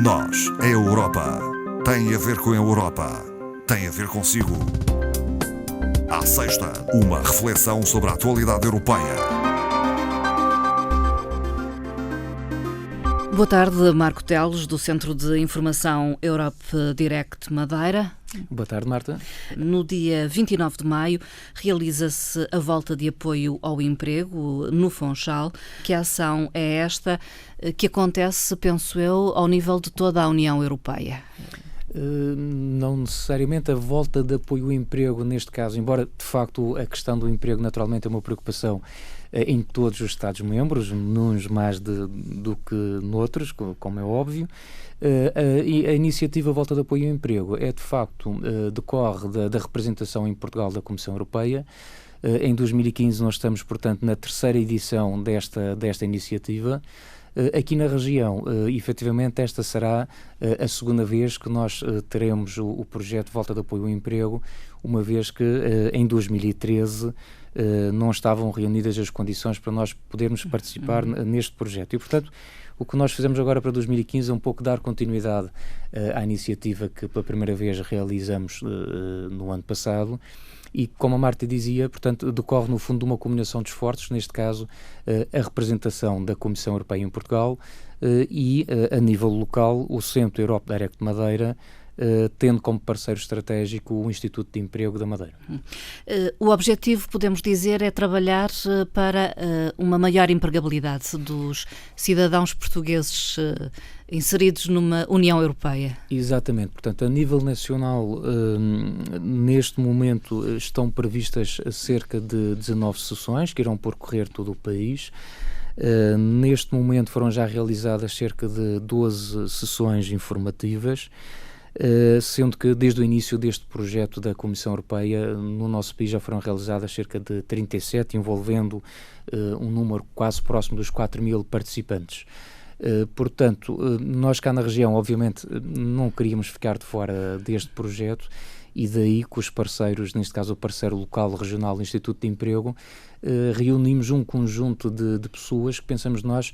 Nós, a Europa, tem a ver com a Europa, tem a ver consigo. À sexta, uma reflexão sobre a atualidade europeia. Boa tarde, Marco Teles, do Centro de Informação Europe Direct Madeira. Boa tarde, Marta. No dia 29 de maio realiza-se a volta de apoio ao emprego no Funchal. Que ação é esta que acontece, penso eu, ao nível de toda a União Europeia? Não necessariamente a volta de apoio ao emprego neste caso, embora de facto a questão do emprego naturalmente é uma preocupação em todos os Estados-membros, nuns mais do que noutros, como é óbvio. A iniciativa Volta de Apoio ao Emprego é de facto, decorre da representação em Portugal da Comissão Europeia. Em 2015 nós estamos, portanto, na terceira edição desta iniciativa. Aqui na região, efetivamente, esta será a segunda vez que nós teremos o projeto Volta de Apoio ao Emprego, uma vez que em 2013 não estavam reunidas as condições para nós podermos participar neste projeto. E, portanto, o que nós fizemos agora para 2015 é um pouco dar continuidade à iniciativa que pela primeira vez realizamos no ano passado. E, como a Marta dizia, portanto, decorre no fundo de uma combinação de esforços, neste caso a representação da Comissão Europeia em Portugal e, a nível local, o Centro Europe Direct Madeira, tendo como parceiro estratégico o Instituto de Emprego da Madeira. O objetivo, podemos dizer, é trabalhar para uma maior empregabilidade dos cidadãos portugueses inseridos numa União Europeia. Exatamente. Portanto, a nível nacional, neste momento estão previstas cerca de 19 sessões que irão percorrer todo o país. Neste momento foram já realizadas cerca de 12 sessões informativas, sendo que desde o início deste projeto da Comissão Europeia, no nosso país já foram realizadas cerca de 37, envolvendo um número quase próximo dos 4.000 participantes. Portanto, nós cá na região, obviamente, não queríamos ficar de fora deste projeto e daí que os parceiros, neste caso o parceiro local, regional, Instituto de Emprego, reunimos um conjunto de pessoas que pensamos nós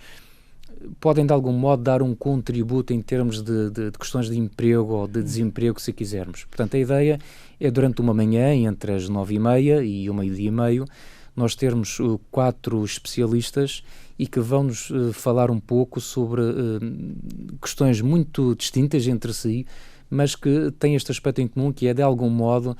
podem de algum modo dar um contributo em termos de questões de emprego ou de desemprego, se quisermos. Portanto, a ideia é durante uma manhã, entre as 9h30 e o meio-dia e meio, nós termos 4 especialistas e que vão-nos falar um pouco sobre questões muito distintas entre si, mas que têm este aspecto em comum, que é de algum modo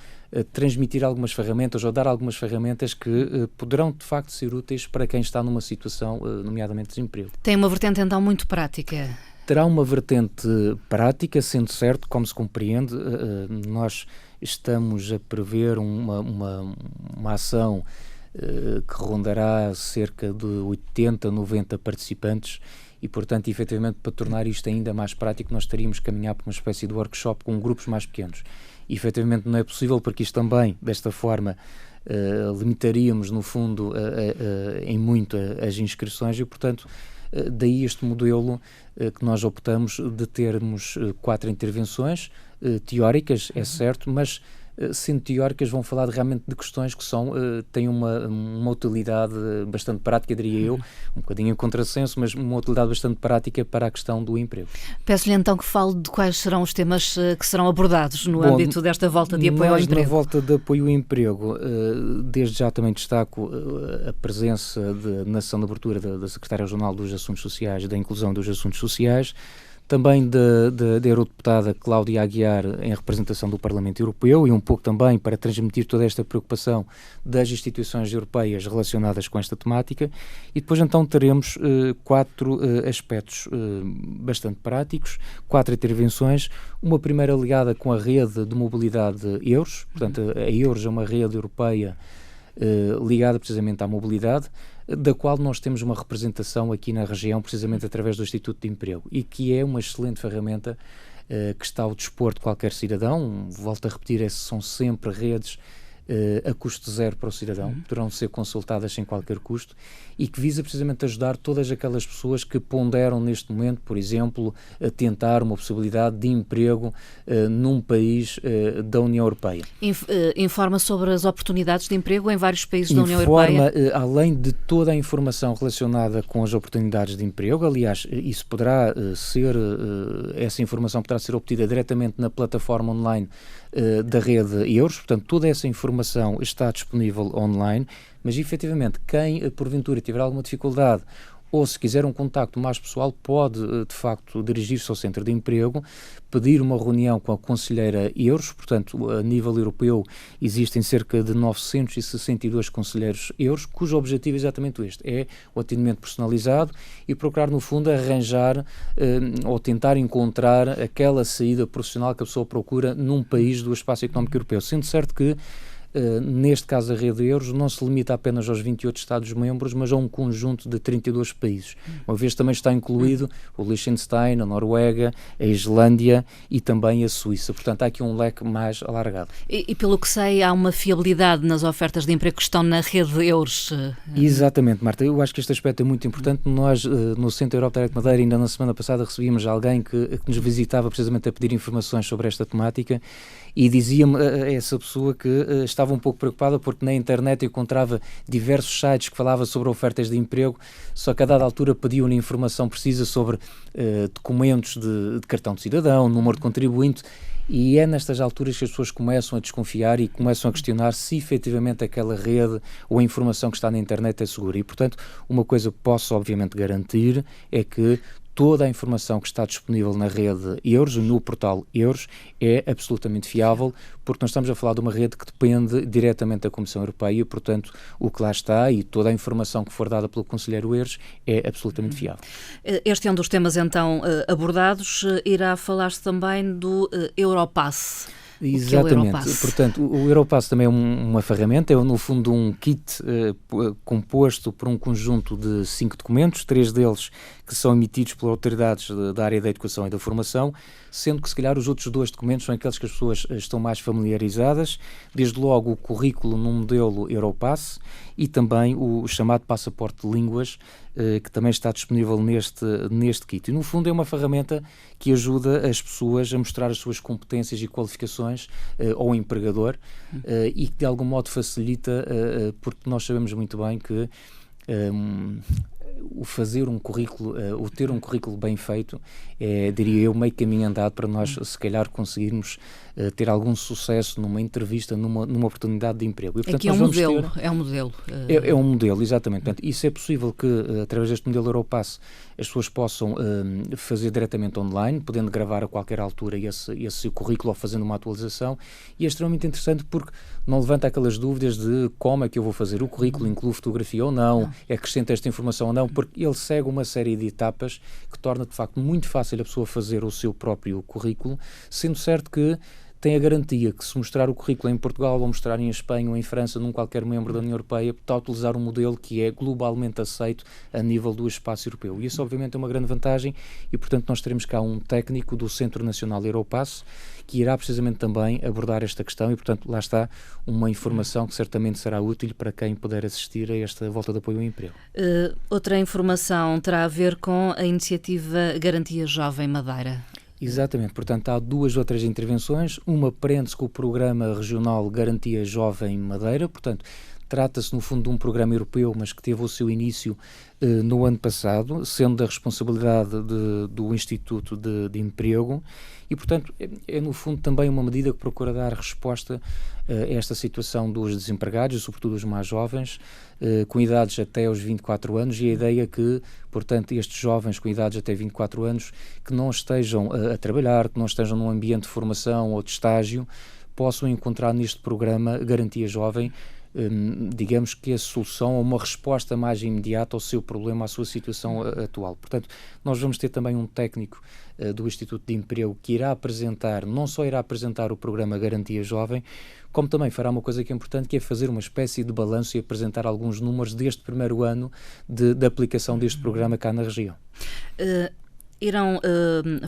transmitir algumas ferramentas ou dar algumas ferramentas que poderão de facto ser úteis para quem está numa situação, nomeadamente de desemprego. Tem uma vertente então muito prática. Terá uma vertente prática, sendo certo, como se compreende, nós estamos a prever uma ação que rondará cerca de 80, 90 participantes e, portanto, efetivamente, para tornar isto ainda mais prático, nós teríamos que caminhar para uma espécie de workshop com grupos mais pequenos. E, efetivamente, não é possível porque isto também, desta forma, limitaríamos, no fundo, em muito as inscrições e, portanto, daí este modelo que nós optamos de termos 4 intervenções teóricas, é certo, mas sendo teóricas, vão falar realmente de questões que têm uma utilidade bastante prática, diria eu, um bocadinho em contrassenso, mas uma utilidade bastante prática para a questão do emprego. Peço-lhe então que fale de quais serão os temas que serão abordados no âmbito desta volta de apoio ao emprego. Na volta de apoio ao emprego, desde já também destaco a presença na sessão de abertura da Secretária-Regional dos Assuntos Sociais, da Inclusão dos Assuntos Sociais, também da eurodeputada Cláudia Aguiar em representação do Parlamento Europeu e um pouco também para transmitir toda esta preocupação das instituições europeias relacionadas com esta temática. E depois então teremos 4 aspectos bastante práticos, 4 intervenções, uma primeira ligada com a rede de mobilidade EURES, portanto a EURES é uma rede europeia ligada precisamente à mobilidade, da qual nós temos uma representação aqui na região, precisamente através do Instituto de Emprego, e que é uma excelente ferramenta que está ao dispor de qualquer cidadão. Volto a repetir, são sempre redes a custo zero para o cidadão, poderão ser consultadas sem qualquer custo, e que visa precisamente ajudar todas aquelas pessoas que ponderam neste momento, por exemplo, a tentar uma possibilidade de emprego num país da União Europeia. Informa sobre as oportunidades de emprego em vários países da União Europeia? Além de toda a informação relacionada com as oportunidades de emprego, aliás, isso poderá essa informação poderá ser obtida diretamente na plataforma online da rede EURES, portanto toda essa informação está disponível online, mas efetivamente quem porventura tiver alguma dificuldade ou se quiser um contacto mais pessoal pode de facto dirigir-se ao centro de emprego, pedir uma reunião com a conselheira EURES, portanto a nível europeu existem cerca de 962 conselheiros EURES, cujo objetivo é exatamente este, é o atendimento personalizado e procurar no fundo arranjar ou tentar encontrar aquela saída profissional que a pessoa procura num país do espaço económico europeu, sendo certo que neste caso a rede EURES não se limita apenas aos 28 Estados-membros, mas a um conjunto de 32 países. Uma vez também está incluído o Liechtenstein, a Noruega, a Islândia e também a Suíça. Portanto, há aqui um leque mais alargado. E pelo que sei, há uma fiabilidade nas ofertas de emprego que estão na rede EURES. Exatamente, Marta. Eu acho que este aspecto é muito importante. Nós, no Centro Europa Direct Madeira, ainda na semana passada recebíamos alguém que nos visitava precisamente a pedir informações sobre esta temática e dizia-me essa pessoa que estava um pouco preocupada porque na internet encontrava diversos sites que falavam sobre ofertas de emprego, só que a dada altura pediam-lhe informação precisa sobre documentos de cartão de cidadão, número de contribuinte, e é nestas alturas que as pessoas começam a desconfiar e começam a questionar se efetivamente aquela rede ou a informação que está na internet é segura. E, portanto, uma coisa que posso obviamente garantir é que toda a informação que está disponível na rede EURES, no portal EURES, é absolutamente fiável, porque nós estamos a falar de uma rede que depende diretamente da Comissão Europeia e, portanto, o que lá está e toda a informação que for dada pelo conselheiro EURES é absolutamente fiável. Este é um dos temas, então, abordados. Irá falar-se também do Europass. Exatamente, portanto o Europass também é uma ferramenta, é no fundo um kit composto por um conjunto de 5 documentos, 3 deles que são emitidos por autoridades da área da educação e da formação, sendo que se calhar os outros 2 documentos são aqueles que as pessoas estão mais familiarizadas, desde logo o currículo no modelo Europass e também o chamado passaporte de línguas, que também está disponível neste kit. E no fundo é uma ferramenta que ajuda as pessoas a mostrar as suas competências e qualificações ao empregador e que de algum modo facilita, porque nós sabemos muito bem que o fazer um currículo, o ter um currículo bem feito é, diria eu, meio caminho andado para nós se calhar conseguirmos ter algum sucesso numa entrevista, numa oportunidade de emprego. E, portanto, aqui é um modelo. É um modelo, exatamente. Portanto, isso é possível que, através deste modelo Europass, as pessoas possam fazer diretamente online, podendo gravar a qualquer altura esse currículo ou fazendo uma atualização, e é extremamente interessante porque não levanta aquelas dúvidas de como é que eu vou fazer o currículo, inclui fotografia ou não, acrescenta esta informação ou não, porque ele segue uma série de etapas que torna de facto muito fácil a pessoa fazer o seu próprio currículo, sendo certo que tem a garantia que se mostrar o currículo em Portugal ou mostrar em Espanha ou em França, num qualquer membro da União Europeia, está a utilizar um modelo que é globalmente aceito a nível do espaço europeu. E isso obviamente é uma grande vantagem e, portanto, nós teremos cá um técnico do Centro Nacional Europass que irá precisamente também abordar esta questão e, portanto, lá está uma informação que certamente será útil para quem puder assistir a esta volta de apoio ao emprego. Outra informação terá a ver com a iniciativa Garantia Jovem Madeira. Exatamente, portanto há 2 outras intervenções, uma prende-se com o Programa Regional Garantia Jovem Madeira, portanto trata-se no fundo de um programa europeu, mas que teve o seu início no ano passado, sendo da responsabilidade do Instituto de Emprego e, portanto, é no fundo também uma medida que procura dar resposta a esta situação dos desempregados, sobretudo os mais jovens, com idades até aos 24 anos, e a ideia que, portanto, estes jovens com idades até 24 anos que não estejam a trabalhar, que não estejam num ambiente de formação ou de estágio, possam encontrar neste programa Garantia Jovem digamos que a solução ou uma resposta mais imediata ao seu problema, à sua situação atual. Portanto, nós vamos ter também um técnico do Instituto de Emprego que irá apresentar, não só irá apresentar o programa Garantia Jovem, como também fará uma coisa que é importante, que é fazer uma espécie de balanço e apresentar alguns números deste primeiro ano de aplicação deste programa cá na região. Irão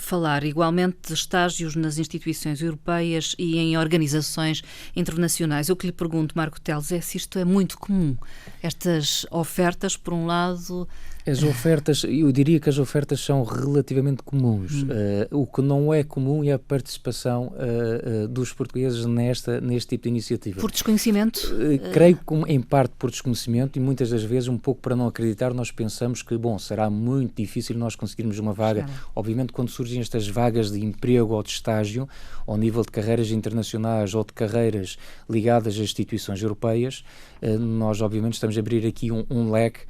falar igualmente de estágios nas instituições europeias e em organizações internacionais. O que lhe pergunto, Marco Teles, é se isto é muito comum. Estas ofertas, por um lado... As ofertas, eu diria que as ofertas são relativamente comuns. O que não é comum é a participação dos portugueses neste tipo de iniciativa. Por desconhecimento? Creio que em parte por desconhecimento, e muitas das vezes um pouco para não acreditar, nós pensamos que, será muito difícil nós conseguirmos uma vaga. Obviamente, quando surgem estas vagas de emprego ou de estágio, ao nível de carreiras internacionais ou de carreiras ligadas a instituições europeias, nós obviamente estamos a abrir aqui um leque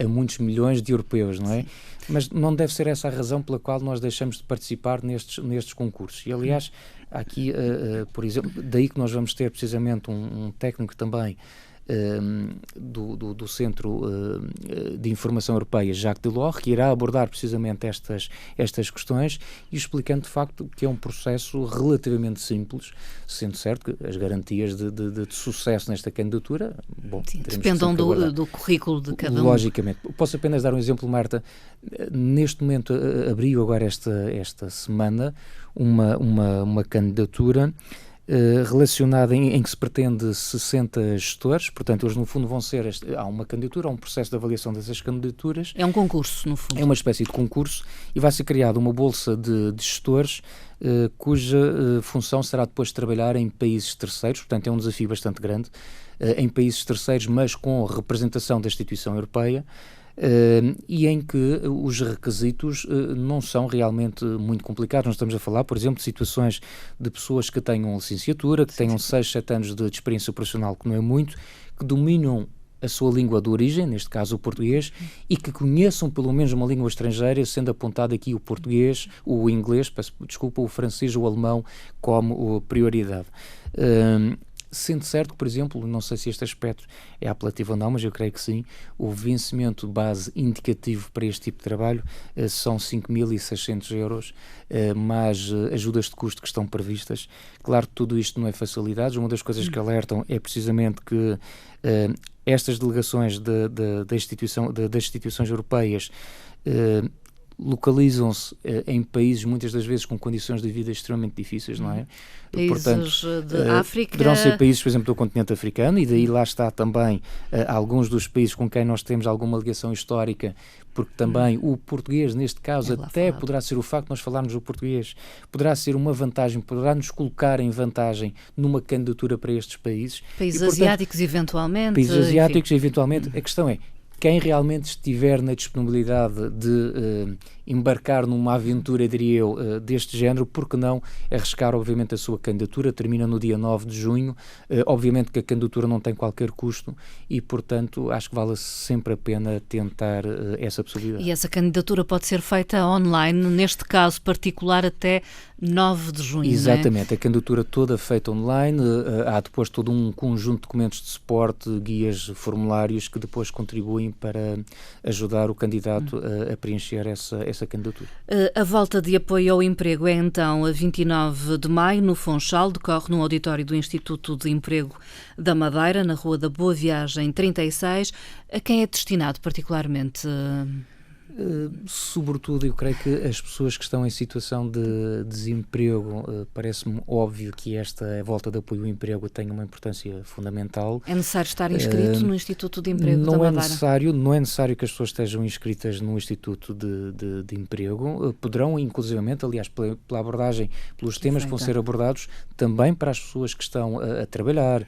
a muitos milhões de europeus, não é? Mas não deve ser essa a razão pela qual nós deixamos de participar nestes concursos. E, aliás, aqui, por exemplo, daí que nós vamos ter precisamente um técnico também do Centro de Informação Europeia, Jacques Delors, que irá abordar precisamente estas questões e explicando de facto que é um processo relativamente simples, sendo certo que as garantias de sucesso nesta candidatura, dependam do currículo de cada um. Logicamente. Posso apenas dar um exemplo, Marta. Neste momento abriu agora esta semana uma candidatura relacionada em que se pretende 60 gestores, portanto eles no fundo vão ser, há uma candidatura, há um processo de avaliação dessas candidaturas. É um concurso, no fundo. É uma espécie de concurso e vai ser criada uma bolsa de gestores cuja função será depois trabalhar em países terceiros, portanto é um desafio bastante grande, em países terceiros, mas com representação da instituição europeia. E em que os requisitos não são realmente muito complicados. Nós estamos a falar, por exemplo, de situações de pessoas que tenham licenciatura, que tenham 6, 7 anos de experiência profissional, que não é muito, que dominam a sua língua de origem, neste caso o português, e que conheçam pelo menos uma língua estrangeira, sendo apontado aqui o português, o inglês, o francês ou o alemão como prioridade. Sendo certo que, por exemplo, não sei se este aspecto é apelativo ou não, mas eu creio que sim, o vencimento base indicativo para este tipo de trabalho são 5.600 euros, mais ajudas de custo que estão previstas. Claro que tudo isto não é facilidades. Uma das coisas que alertam é precisamente que estas delegações das instituições europeias localizam-se em países muitas das vezes com condições de vida extremamente difíceis, não é? Países Portanto, de África... Poderão ser países, por exemplo, do continente africano, e daí lá está também alguns dos países com quem nós temos alguma ligação histórica, porque também o português, neste caso, até poderá ser o facto de nós falarmos o português, poderá ser uma vantagem, poderá nos colocar em vantagem numa candidatura para estes países. Países portanto, asiáticos, eventualmente. Países asiáticos, eventualmente. A questão é, quem realmente estiver na disponibilidade de embarcar numa aventura, diria eu, deste género, porque não arriscar, obviamente, a sua candidatura? Termina no dia 9 de junho. Obviamente que a candidatura não tem qualquer custo e, portanto, acho que vale sempre a pena tentar essa possibilidade. E essa candidatura pode ser feita online, neste caso particular, até 9 de junho, Exatamente, não é? A candidatura toda feita online, há depois todo um conjunto de documentos de suporte, guias, formulários que depois contribuem para ajudar o candidato a preencher essa candidatura. A volta de apoio ao emprego é então a 29 de maio, no Funchal, decorre no auditório do Instituto de Emprego da Madeira, na Rua da Boa Viagem 36. A quem é destinado particularmente? Sobretudo, eu creio que as pessoas que estão em situação de desemprego, parece-me óbvio que esta volta de apoio ao emprego tem uma importância fundamental. É necessário estar inscrito no Instituto de Emprego da Madeira? Não é necessário que as pessoas estejam inscritas no Instituto de Emprego. Poderão, inclusivamente, aliás, pela abordagem, pelos temas que vão ser abordados, também para as pessoas que estão a trabalhar,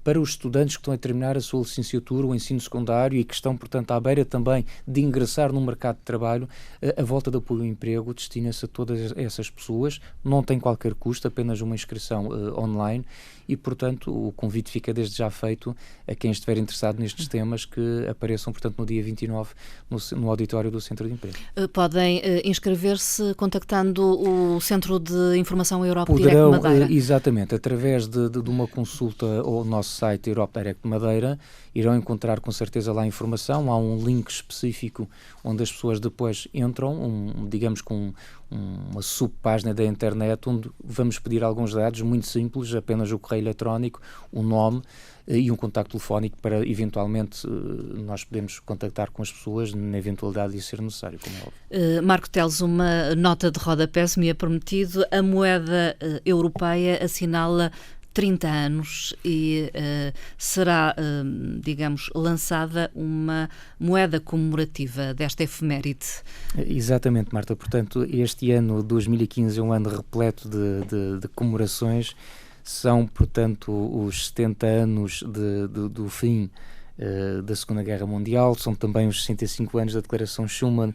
para os estudantes que estão a terminar a sua licenciatura, o ensino secundário e que estão, portanto, à beira também de ingressar no mercado de trabalho. A volta de apoio ao emprego destina-se a todas essas pessoas, não tem qualquer custo, apenas uma inscrição online e, portanto, o convite fica desde já feito a quem estiver interessado nestes temas que apareçam, portanto, no dia 29 no auditório do Centro de Emprego. Podem inscrever-se contactando o Centro de Informação Europa Poderão, Direct Madeira? Exatamente, através de uma consulta ao nosso site Europa Direct Madeira, irão encontrar com certeza lá a informação, há um link específico onde as pessoas depois entram, digamos com uma subpágina da internet, onde vamos pedir alguns dados muito simples, apenas o correio eletrónico, o nome e um contacto telefónico para, eventualmente, nós podemos contactar com as pessoas na eventualidade de ser necessário, como é óbvio. Marco Teles, uma nota de rodapé, se me é permitido. A moeda europeia assinala 30 anos e será, digamos, lançada uma moeda comemorativa desta efeméride. Exatamente, Marta. Portanto, este ano, 2015, é um ano repleto de comemorações. São, portanto, os 70 anos do fim da Segunda Guerra Mundial, são também os 65 anos da Declaração Schuman.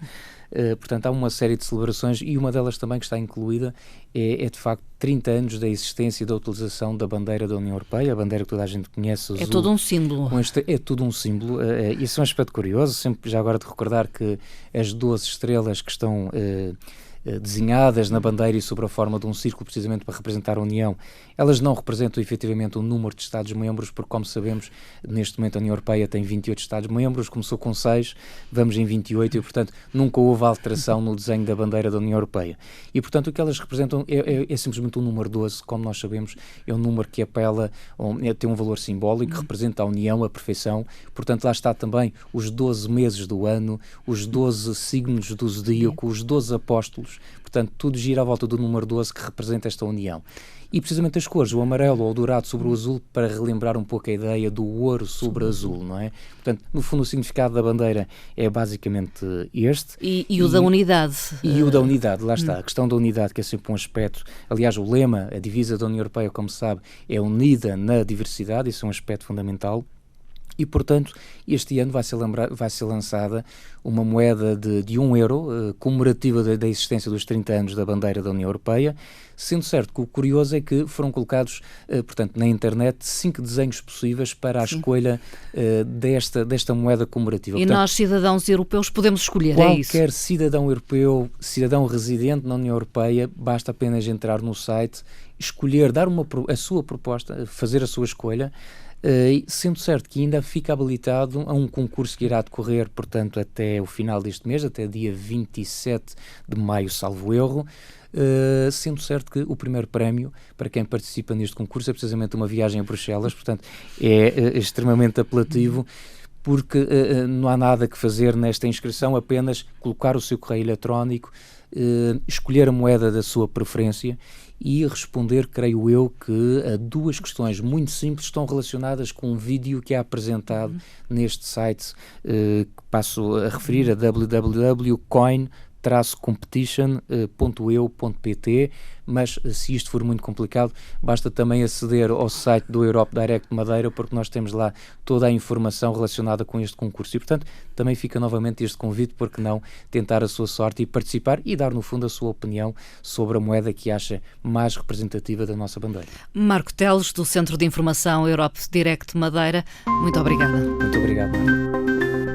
Portanto, há uma série de celebrações e uma delas também que está incluída é de facto 30 anos da existência e da utilização da bandeira da União Europeia, a bandeira que toda a gente conhece, azul. É todo um símbolo. É tudo um símbolo. Isso é um aspecto curioso, sempre já agora de recordar que as 12 estrelas que estão desenhadas na bandeira e sob a forma de um círculo, precisamente para representar a União, elas não representam efetivamente o número de Estados-membros, porque, como sabemos, neste momento a União Europeia tem 28 Estados-membros, começou com 6, vamos em 28 e, portanto, nunca houve alteração no desenho da bandeira da União Europeia. E, portanto, o que elas representam é simplesmente o número 12, como nós sabemos, é um número que apela, tem um valor simbólico, que representa a União, a perfeição. Portanto, lá está também os 12 meses do ano, os 12 signos do zodíaco, os 12 apóstolos. Portanto, tudo gira à volta do número 12 que representa esta união. E precisamente as cores, o amarelo ou o dourado sobre o azul, para relembrar um pouco a ideia do ouro sobre azul, não é? Portanto, no fundo, o significado da bandeira é basicamente este. E o da unidade. E o da unidade, lá está. A questão da unidade, que é sempre um aspecto. Aliás, o lema, a divisa da União Europeia, como se sabe, é unida na diversidade, isso é um aspecto fundamental. E, portanto, este ano vai ser lançada uma moeda de €1, comemorativa da existência dos 30 anos da bandeira da União Europeia, sendo certo que o curioso é que foram colocados, portanto, na internet 5 desenhos possíveis para a escolha desta moeda comemorativa. E portanto, nós, cidadãos europeus, podemos escolher, é isso? Qualquer cidadão europeu, cidadão residente na União Europeia, basta apenas entrar no site, escolher, dar a sua proposta, fazer a sua escolha, sendo certo que ainda fica habilitado a um concurso que irá decorrer, portanto, até o final deste mês, até dia 27 de maio, salvo erro, sendo certo que o primeiro prémio para quem participa neste concurso é precisamente uma viagem a Bruxelas, portanto, é extremamente apelativo, porque não há nada que fazer nesta inscrição, apenas colocar o seu correio eletrónico, escolher a moeda da sua preferência e responder, creio eu, que a 2 questões muito simples estão relacionadas com um vídeo que é apresentado neste site, que passo a referir a www.coin-competition.eu.pt, mas se isto for muito complicado, basta também aceder ao site do Europe Direct Madeira, porque nós temos lá toda a informação relacionada com este concurso e, portanto, também fica novamente este convite, porque não tentar a sua sorte e participar e dar, no fundo, a sua opinião sobre a moeda que acha mais representativa da nossa bandeira. Marco Teles, do Centro de Informação Europe Direct Madeira, muito obrigada. Muito obrigado, Marta.